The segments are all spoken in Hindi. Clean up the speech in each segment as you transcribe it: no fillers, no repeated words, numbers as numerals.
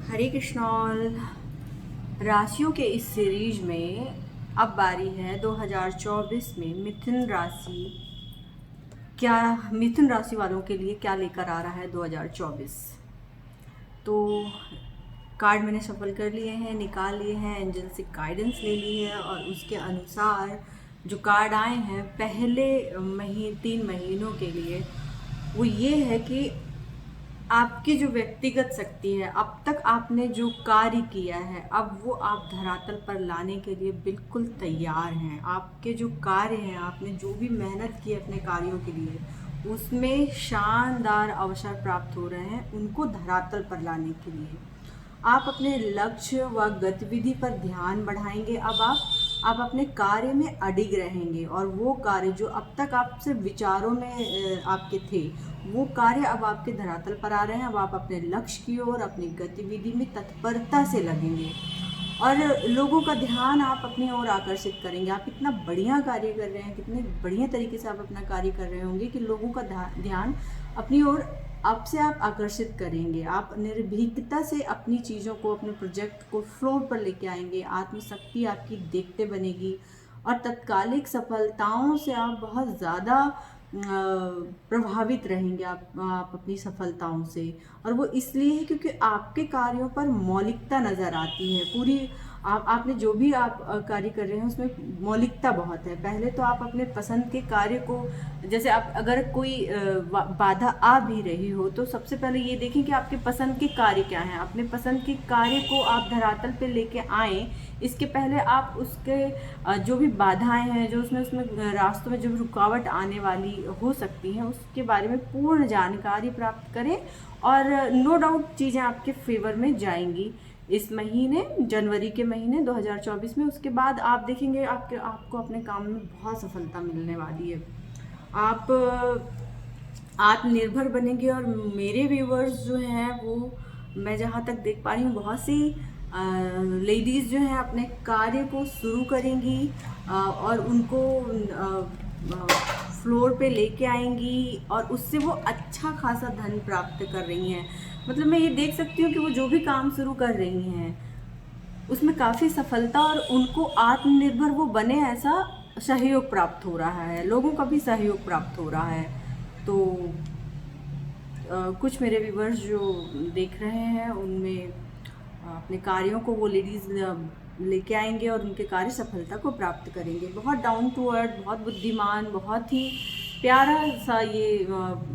हरे कृष्णॉल। राशियों के इस सीरीज में अब बारी है 2024 में मिथुन राशि वालों के लिए क्या लेकर आ रहा है 2024। तो कार्ड मैंने सफल कर लिए हैं, निकाल लिए हैं, एंजल से गाइडेंस ले ली है और उसके अनुसार जो कार्ड आए हैं पहले 3 महीनों के लिए वो ये है कि आपकी जो व्यक्तिगत शक्ति है, अब तक आपने जो कार्य किया है, अब वो आप धरातल पर लाने के लिए बिल्कुल तैयार हैं। आपके जो कार्य हैं, आपने जो भी मेहनत की अपने कार्यों के लिए, उसमें शानदार अवसर प्राप्त हो रहे हैं उनको धरातल पर लाने के लिए। आप अपने लक्ष्य व गतिविधि पर ध्यान बढ़ाएंगे। अब आप अपने कार्य में अडिग रहेंगे और वो कार्य जो अब तक आपसे विचारों में आपके थे, वो कार्य अब आपके धरातल पर आ रहे हैं। अब आप अपने लक्ष्य की ओर, अपनी गतिविधि में तत्परता से लगेंगे और लोगों का ध्यान आप अपनी ओर आकर्षित करेंगे। आप इतना बढ़िया कार्य कर रहे हैं, कितने बढ़िया तरीके से आप अपना कार्य कर रहे होंगे कि लोगों का ध्यान अपनी ओर आपसे आप आकर्षित करेंगे। आप निर्भीकता से अपनी चीज़ों को, अपने प्रोजेक्ट को फ्लोर पर लेके आएंगे। आत्मशक्ति आपकी देखते बनेगी और तत्कालिक सफलताओं से आप बहुत ज़्यादा प्रभावित रहेंगे। आप अपनी सफलताओं से, और वो इसलिए है क्योंकि आपके कार्यों पर मौलिकता नज़र आती है। पूरी आपने जो भी आप कार्य कर रहे हैं उसमें मौलिकता बहुत है। पहले तो आप अपने पसंद के कार्य को, जैसे आप अगर कोई बाधा आ भी रही हो तो सबसे पहले ये देखें कि आपके पसंद के कार्य क्या हैं। अपने पसंद के कार्य को आप धरातल पे लेके आएँ। इसके पहले आप उसके जो भी बाधाएं हैं, जो उसमें रास्तों में जो रुकावट आने वाली हो सकती हैं, उसके बारे में पूर्ण जानकारी प्राप्त करें और नो डाउट चीज़ें आपके फेवर में जाएंगी इस महीने, जनवरी के महीने 2024 में। उसके बाद आप देखेंगे आपको अपने काम में बहुत सफलता मिलने वाली है। आप आत्मनिर्भर बनेंगे और मेरे व्यूवर्स जो हैं वो, मैं जहाँ तक देख पा रही हूँ, बहुत सी लेडीज़ जो हैं अपने कार्य को शुरू करेंगी और उनको फ्लोर पे लेके आएंगी और उससे वो अच्छा खासा धन प्राप्त कर रही हैं। मतलब मैं ये देख सकती हूँ कि वो जो भी काम शुरू कर रही हैं उसमें काफ़ी सफलता और उनको आत्मनिर्भर वो बने ऐसा सहयोग प्राप्त हो रहा है, लोगों का भी सहयोग प्राप्त हो रहा है। तो कुछ मेरे व्यूवर्स जो देख रहे हैं उनमें अपने कार्यों को वो लेडीज़ लेके आएंगे और उनके कार्य सफलता को प्राप्त करेंगे। बहुत डाउन टू अर्थ, बहुत बुद्धिमान, बहुत ही प्यारा सा ये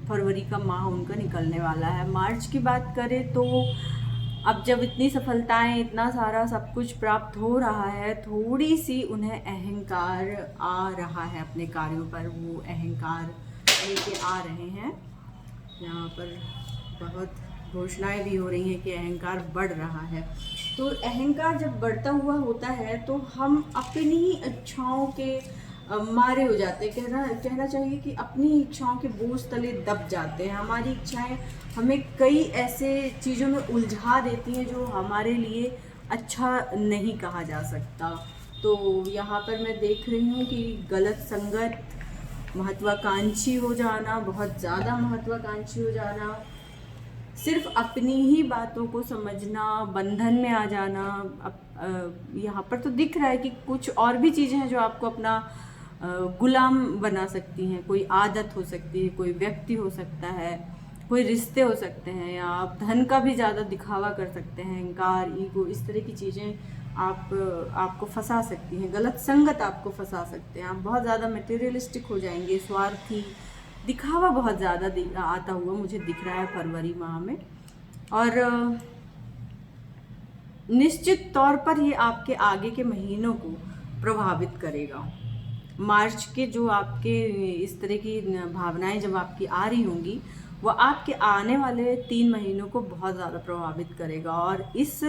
फरवरी का माह उनका निकलने वाला है। मार्च की बात करें तो अब जब इतनी सफलताएं, इतना सारा सब कुछ प्राप्त हो रहा है, थोड़ी सी उन्हें अहंकार आ रहा है अपने कार्यों पर। वो अहंकार लेके आ रहे हैं। यहाँ पर बहुत घोषणाएं भी हो रही हैं कि अहंकार बढ़ रहा है। तो अहंकार जब बढ़ता हुआ होता है तो हम अपनी ही इच्छाओं के मारे हो जाते हैं। कहना चाहिए कि अपनी इच्छाओं के बोझ तले दब जाते हैं। हमारी इच्छाएं हमें कई ऐसे चीज़ों में उलझा देती हैं जो हमारे लिए अच्छा नहीं कहा जा सकता। तो यहाँ पर मैं देख रही हूँ कि गलत संगत, महत्वाकांक्षी हो जाना, बहुत ज़्यादा महत्वाकांक्षी हो जाना, सिर्फ अपनी ही बातों को समझना, बंधन में आ जाना। अब यहाँ पर तो दिख रहा है कि कुछ और भी चीज़ें हैं जो आपको अपना गुलाम बना सकती हैं। कोई आदत हो सकती है, कोई व्यक्ति हो सकता है, कोई रिश्ते हो सकते हैं, या आप धन का भी ज़्यादा दिखावा कर सकते हैं। अहंकार, ईगो, इस तरह की चीज़ें आपको फंसा सकती हैं। गलत संगत आपको फंसा सकते हैं। आप बहुत ज़्यादा मटेरियलिस्टिक हो जाएंगे, स्वार्थी, दिखावा बहुत ज़्यादा आता हुआ मुझे दिख रहा है फरवरी माह में। और निश्चित तौर पर ये आपके आगे के महीनों को प्रभावित करेगा। मार्च के जो आपके इस तरह की भावनाएं जब आपकी आ रही होंगी, वो आपके आने वाले 3 महीनों को बहुत ज़्यादा प्रभावित करेगा। और इस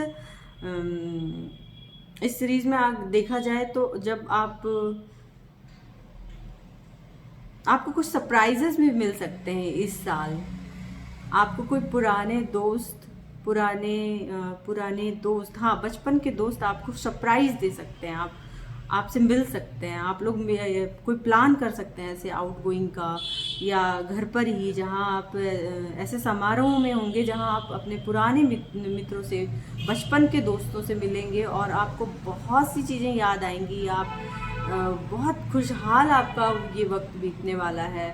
सीरीज़ में देखा जाए तो जब आपको कुछ सरप्राइजेस भी मिल सकते हैं इस साल। आपको कोई पुराने दोस्त, हाँ, बचपन के दोस्त आपको सरप्राइज दे सकते हैं। आपसे मिल सकते हैं। आप लोग कोई प्लान कर सकते हैं ऐसे आउटगोइंग का, या घर पर ही, जहाँ आप ऐसे समारोह में होंगे जहाँ आप अपने पुराने मित्रों से, बचपन के दोस्तों से मिलेंगे और आपको बहुत सी चीज़ें याद आएंगी। आप बहुत खुशहाल आपका ये वक्त बीतने वाला है।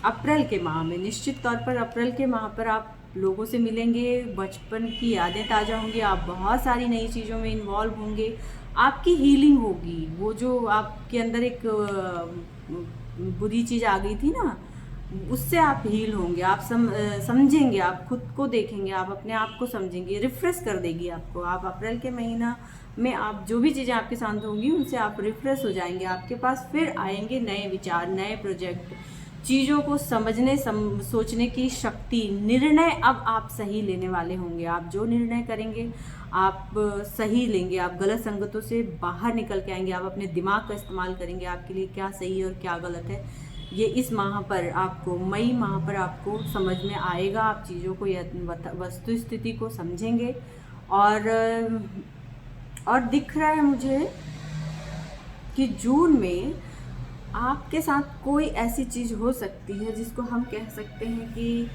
अप्रैल के माह में निश्चित तौर पर, अप्रैल के माह पर आप लोगों से मिलेंगे, बचपन की यादें ताज़ा होंगी, आप बहुत सारी नई चीज़ों में इन्वॉल्व होंगे, आपकी हीलिंग होगी। वो जो आपके अंदर एक बुरी चीज़ आ गई थी ना, उससे आप हील होंगे, आप समझेंगे, आप खुद को देखेंगे, आप अपने आप को समझेंगे, रिफ़्रेश कर देगी आपको। आप अप्रैल के महीना में आप जो भी चीज़ें आपके साथ होंगी उनसे आप रिफ़्रेश हो जाएंगे। आपके पास फिर आएंगे नए विचार, नए प्रोजेक्ट, चीज़ों को समझने सोचने की शक्ति, निर्णय अब आप सही लेने वाले होंगे। आप जो निर्णय करेंगे आप सही लेंगे, आप गलत संगतों से बाहर निकल के आएंगे, आप अपने दिमाग का इस्तेमाल करेंगे, आपके लिए क्या सही है और क्या गलत है ये इस माह पर आपको, मई माह पर आपको समझ में आएगा। आप चीज़ों को, वस्तु स्थिति को समझेंगे। और दिख रहा है मुझे कि जून में आपके साथ कोई ऐसी चीज़ हो सकती है जिसको हम कह सकते हैं कि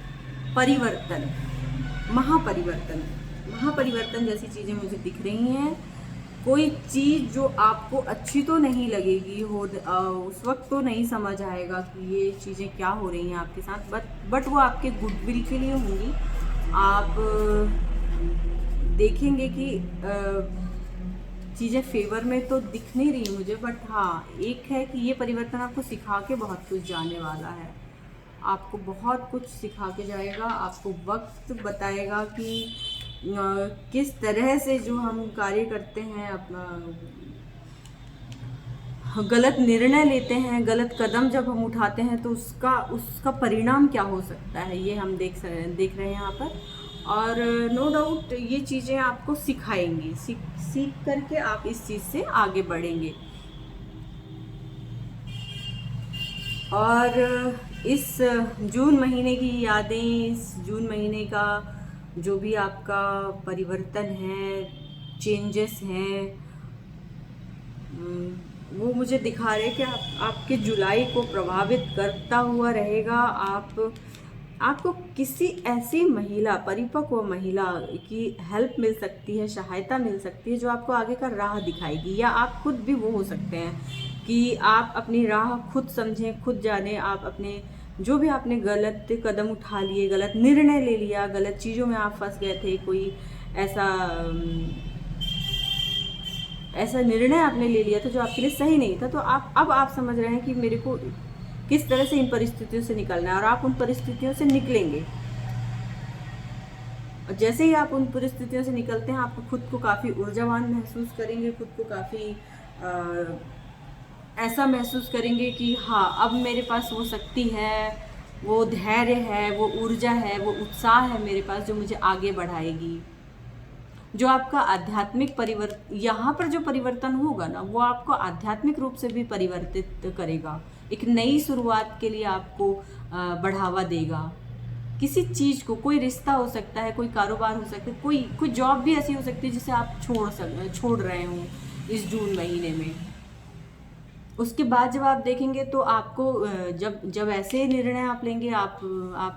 परिवर्तन, महापरिवर्तन जैसी चीज़ें मुझे दिख रही हैं। कोई चीज़ जो आपको अच्छी तो नहीं लगेगी, उस वक्त तो नहीं समझ आएगा कि ये चीज़ें क्या हो रही हैं आपके साथ, बट वो आपके गुडविल के लिए होंगी। आप देखेंगे कि चीज़ें फेवर में तो दिख नहीं रही मुझे, बट हाँ एक है कि ये परिवर्तन आपको सिखा के बहुत कुछ जाने वाला है। आपको बहुत कुछ सिखा के जाएगा, आपको वक्त बताएगा कि किस तरह से जो हम कार्य करते हैं, अपना गलत निर्णय लेते हैं, गलत कदम जब हम उठाते हैं तो उसका परिणाम क्या हो सकता है, ये हम देख रहे हैं यहाँ पर। और नो डाउट ये चीज़ें आपको सिखाएंगी, सीख करके आप इस चीज़ से आगे बढ़ेंगे। और इस जून महीने की यादें, इस जून महीने का जो भी आपका परिवर्तन है, चेंजेस हैं, वो मुझे दिखा रहे कि आपके जुलाई को प्रभावित करता हुआ रहेगा। आपको किसी ऐसी महिला, परिपक्व महिला की हेल्प मिल सकती है, सहायता मिल सकती है जो आपको आगे का राह दिखाएगी, या आप खुद भी वो हो सकते हैं कि आप अपनी राह खुद समझें, खुद जाने। आप अपने जो भी आपने गलत कदम उठा लिए, गलत निर्णय ले लिया, गलत चीज़ों में आप फंस गए थे, कोई ऐसा निर्णय आपने ले लिया था जो आपके लिए सही नहीं था, तो अब आप समझ रहे हैं कि मेरे को किस तरह से इन परिस्थितियों से निकलना है, और आप उन परिस्थितियों से निकलेंगे। और जैसे ही आप उन परिस्थितियों से निकलते हैं, आप खुद को काफ़ी ऊर्जावान महसूस करेंगे, खुद को काफ़ी ऐसा महसूस करेंगे कि हाँ, अब मेरे पास वो शक्ति है, वो धैर्य है, वो ऊर्जा है, वो उत्साह है मेरे पास जो मुझे आगे बढ़ाएगी। जो आपका आध्यात्मिक यहाँ पर जो परिवर्तन होगा ना, वो आपको आध्यात्मिक रूप से भी परिवर्तित करेगा, एक नई शुरुआत के लिए आपको बढ़ावा देगा। किसी चीज़ को, कोई रिश्ता हो सकता है, कोई कारोबार हो सकता है, कोई जॉब भी ऐसी हो सकती है जिसे आप छोड़ रहे हों इस जून महीने में। उसके बाद जब आप देखेंगे तो आपको जब ऐसे निर्णय आप लेंगे, आप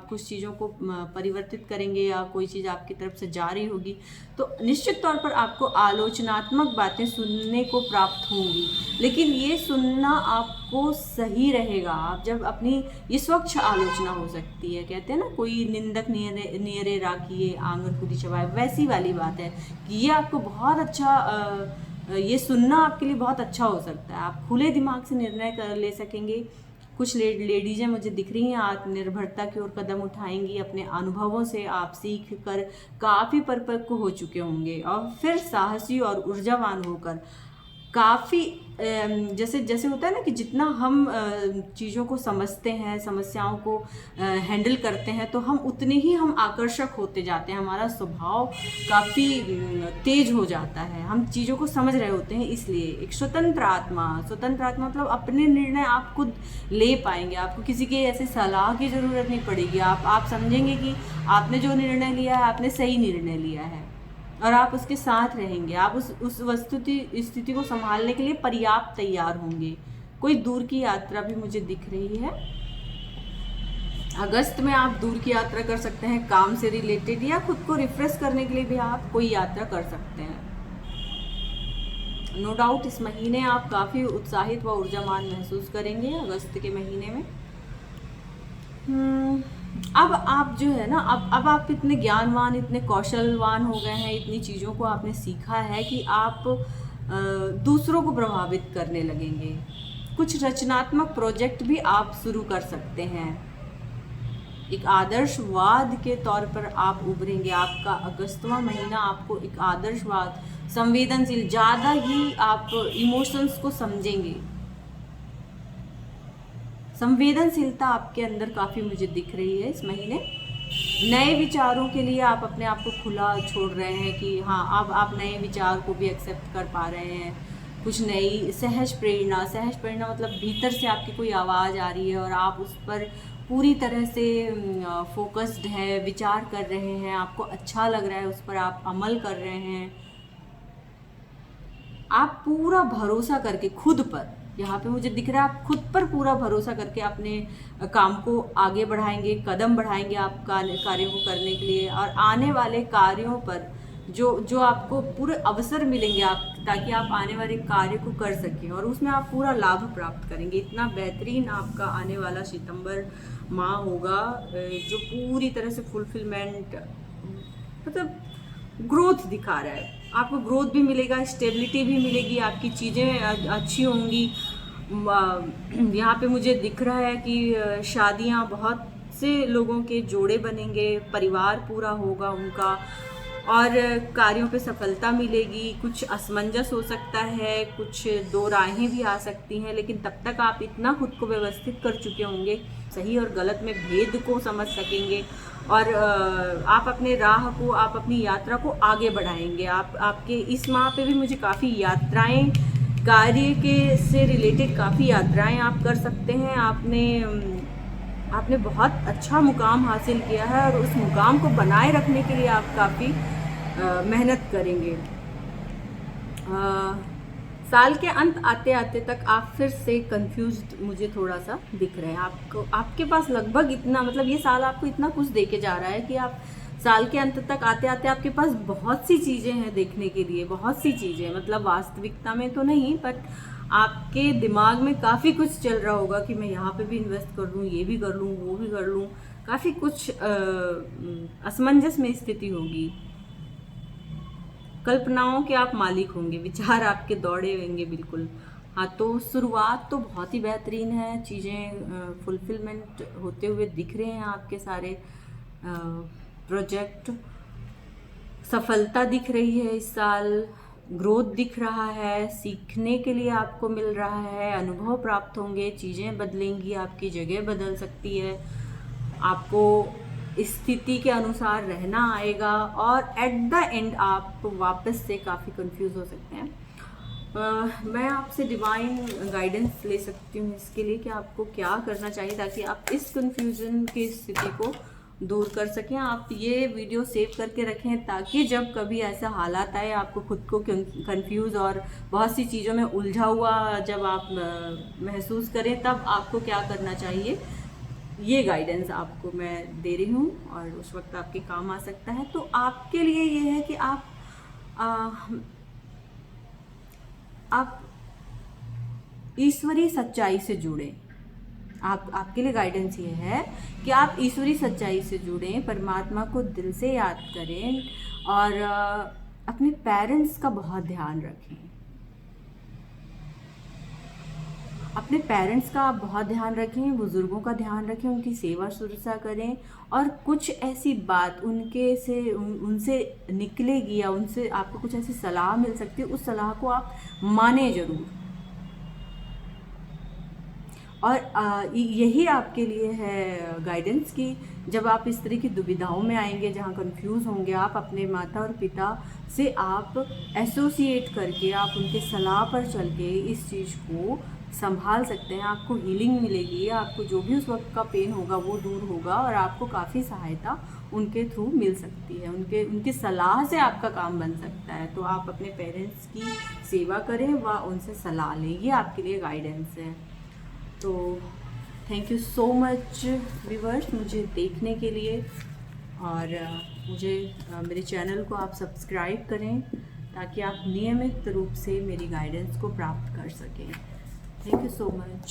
कुछ चीज़ों को परिवर्तित करेंगे, या कोई चीज़ आपकी तरफ से जा रही होगी, तो निश्चित तौर पर आपको आलोचनात्मक बातें सुनने को प्राप्त होंगी, लेकिन ये सुनना आपको सही रहेगा। आप जब अपनी, ये स्वच्छ आलोचना हो सकती है, कहते हैं ना, कोई निंदक नियरे राखिए आंगन खुदी चबाए, वैसी वाली बात है कि ये आपको बहुत अच्छा, ये सुनना आपके लिए बहुत अच्छा हो सकता है। आप खुले दिमाग से निर्णय कर ले सकेंगे। कुछ लेडीज़ें मुझे दिख रही हैं आत्मनिर्भरता की ओर कदम उठाएंगी, अपने अनुभवों से आप सीख कर काफ़ी परिपक्व हो चुके होंगे, और फिर साहसी और ऊर्जावान होकर काफ़ी, जैसे होता है ना कि जितना हम चीज़ों को समझते हैं, समस्याओं को हैंडल करते हैं, तो हम उतने ही हम आकर्षक होते जाते हैं, हमारा स्वभाव काफ़ी तेज हो जाता है, हम चीज़ों को समझ रहे होते हैं। इसलिए एक स्वतंत्र आत्मा मतलब अपने निर्णय आप खुद ले पाएंगे, आपको किसी के ऐसे सलाह की ज़रूरत नहीं पड़ेगी। आप समझेंगे कि आपने जो निर्णय लिया है, आपने सही निर्णय लिया है, और आप उसके साथ रहेंगे। आप उस स्थिति को संभालने के लिए पर्याप्त तैयार होंगे। कोई दूर की यात्रा भी मुझे दिख रही है, अगस्त में आप दूर की यात्रा कर सकते हैं काम से रिलेटेड, या खुद को रिफ्रेश करने के लिए भी आप कोई यात्रा कर सकते हैं। नो डाउट इस महीने आप काफ़ी उत्साहित व ऊर्जावान महसूस करेंगे अगस्त के महीने में। अब आप जो है ना, अब आप इतने ज्ञानवान, इतने कौशलवान हो गए हैं, इतनी चीज़ों को आपने सीखा है कि आप दूसरों को प्रभावित करने लगेंगे। कुछ रचनात्मक प्रोजेक्ट भी आप शुरू कर सकते हैं। एक आदर्शवाद के तौर पर आप उभरेंगे। आपका अगस्तवां महीना आपको एक आदर्शवाद, संवेदनशील, ज़्यादा ही आप इमोशंस को समझेंगे। संवेदनशीलता आपके अंदर काफ़ी मुझे दिख रही है इस महीने। नए विचारों के लिए आप अपने आप को खुला छोड़ रहे हैं कि हाँ, अब आप नए विचार को भी एक्सेप्ट कर पा रहे हैं। कुछ नई सहज प्रेरणा मतलब भीतर से आपकी कोई आवाज़ आ रही है और आप उस पर पूरी तरह से फोकस्ड है, विचार कर रहे हैं, आपको अच्छा लग रहा है, उस पर आप अमल कर रहे हैं। आप पूरा भरोसा करके खुद पर, यहाँ पे मुझे दिख रहा है आप खुद पर पूरा भरोसा करके अपने काम को आगे बढ़ाएंगे, कदम बढ़ाएंगे आप कार्यों को करने के लिए। और आने वाले कार्यों पर जो आपको पूरे अवसर मिलेंगे आप, ताकि आप आने वाले कार्य को कर सकें और उसमें आप पूरा लाभ प्राप्त करेंगे। इतना बेहतरीन आपका आने वाला सितंबर माह होगा जो पूरी तरह से फुलफिलमेंट, मतलब ग्रोथ दिखा रहा है। आपको ग्रोथ भी मिलेगा, स्टेबिलिटी भी मिलेगी, आपकी चीज़ें अच्छी होंगी। यहाँ पे मुझे दिख रहा है कि शादियाँ, बहुत से लोगों के जोड़े बनेंगे, परिवार पूरा होगा उनका, और कार्यों पे सफलता मिलेगी। कुछ असमंजस हो सकता है, कुछ दो राहें भी आ सकती हैं, लेकिन तब तक आप इतना खुद को व्यवस्थित कर चुके होंगे, सही और गलत में भेद को समझ सकेंगे और आप अपने राह को, आप अपनी यात्रा को आगे बढ़ाएंगे। आपके इस माह पे भी मुझे काफ़ी यात्राएं, कार्य के से रिलेटेड काफ़ी यात्राएं आप कर सकते हैं। आपने बहुत अच्छा मुकाम हासिल किया है और उस मुकाम को बनाए रखने के लिए आप काफ़ी मेहनत करेंगे। साल के अंत आते आते तक आप फिर से कंफ्यूज्ड मुझे थोड़ा सा दिख रहे हैं। आपके पास लगभग इतना, मतलब ये साल आपको इतना कुछ दे के जा रहा है कि आप साल के अंत तक आते आते आपके पास बहुत सी चीज़ें हैं देखने के लिए, बहुत सी चीज़ें, मतलब वास्तविकता में तो नहीं, बट आपके दिमाग में काफ़ी कुछ चल रहा होगा कि मैं यहाँ पे भी इन्वेस्ट कर लूँ, ये भी कर लूँ, वो भी कर लूँ। काफ़ी कुछ असमंजस में स्थिति होगी। कल्पनाओं के आप मालिक होंगे, विचार आपके दौड़े होंगे बिल्कुल। हाँ, तो शुरुआत तो बहुत ही बेहतरीन है, चीज़ें फुलफिलमेंट होते हुए दिख रहे हैं आपके सारे प्रोजेक्ट। सफलता दिख रही है इस साल, ग्रोथ दिख रहा है, सीखने के लिए आपको मिल रहा है, अनुभव प्राप्त होंगे, चीज़ें बदलेंगी, आपकी जगह बदल सकती है, आपको स्थिति के अनुसार रहना आएगा और एट द एंड आप वापस से काफ़ी कंफ्यूज हो सकते हैं। मैं आपसे डिवाइन गाइडेंस ले सकती हूँ इसके लिए कि आपको क्या करना चाहिए ताकि आप इस कंफ्यूजन की स्थिति को दूर कर सकें। आप ये वीडियो सेव करके रखें ताकि जब कभी ऐसा हालात आए, आपको खुद को कंफ्यूज और बहुत सी चीज़ों में उलझा हुआ जब आप महसूस करें, तब आपको क्या करना चाहिए, ये गाइडेंस आपको मैं दे रही हूँ और उस वक्त आपके काम आ सकता है। तो आपके लिए ये है कि आप ईश्वरीय सच्चाई से जुड़ें। आपके लिए गाइडेंस ये है कि आप ईश्वरीय सच्चाई से जुड़ें, परमात्मा को दिल से याद करें और अपने पेरेंट्स का बहुत ध्यान रखें। अपने पेरेंट्स का आप बहुत ध्यान रखें, बुज़ुर्गों का ध्यान रखें, उनकी सेवा शुश्रूषा करें और कुछ ऐसी बात उनसे निकलेगी या उनसे आपको कुछ ऐसी सलाह मिल सकती है, उस सलाह को आप माने ज़रूर। और यही आपके लिए है गाइडेंस की जब आप इस तरह की दुविधाओं में आएंगे, जहाँ कंफ्यूज होंगे, आप अपने माता और पिता से आप एसोसिएट करके, आप उनके सलाह पर चल के इस चीज़ को संभाल सकते हैं। आपको हीलिंग मिलेगी, आपको जो भी उस वक्त का पेन होगा वो दूर होगा और आपको काफ़ी सहायता उनके थ्रू मिल सकती है, उनकी सलाह से आपका काम बन सकता है। तो आप अपने पेरेंट्स की सेवा करें व उनसे सलाह लें, ये आपके लिए गाइडेंस है। तो thank you so much viewers मुझे देखने के लिए, और मुझे मेरे चैनल को आप सब्सक्राइब करें ताकि आप नियमित रूप से मेरी गाइडेंस को प्राप्त कर सकें। Thank you so much.